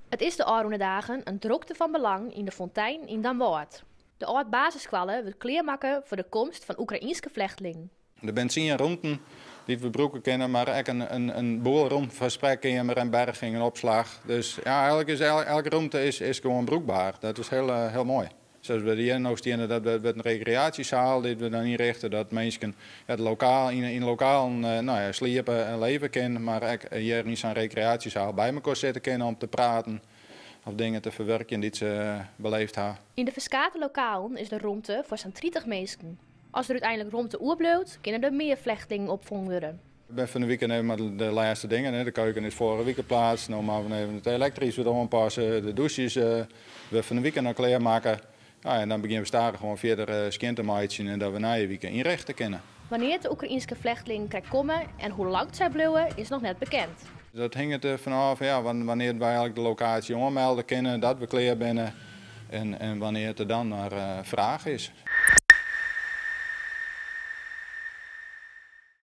Het is de Aroene dagen een drukte van belang in de fontein in Damwoord. De oud-basisscholen wil kleermaken voor de komst van Oekraïense vluchtelingen. Er zijn 10 ruimten die we broeken kennen, maar ook een boelroom voor sprekkamer en berging en opslag. Dus ja, eigenlijk is elke ruimte is gewoon broekbaar. Dat is heel mooi. Zoals we hier nog zien, dat we een recreatiezaal die we dan inrichten, dat mensen het lokaal, in lokaal sliepen en leven kunnen, maar ook hier in zo'n recreatiezaal bij elkaar zitten kunnen om te praten of dingen te verwerken die ze beleefd hebben. In de verskate lokalen is de ruimte voor zo'n 30 mensen. Als er uiteindelijk ruimte oerbleut, kunnen er meer vluchtelingen opvangen worden. Ik ben van de weekend even de laatste dingen. De keuken is vorige week geplaatst. Nou maken we even het elektrisch weer aanpassen. De douches we van de weekend nog klaarmaken. Ja, en dan beginnen we staren gewoon verder skin te maken en dat we na je weekend inrichten kunnen. Wanneer de Oekraïense vluchtelingen krijgt komen en hoe lang zij blijven, is nog net bekend. Dat hangt er vanaf wanneer wij eigenlijk de locatie aanmelden kunnen, dat we klaar zijn en wanneer het er dan naar vraag is.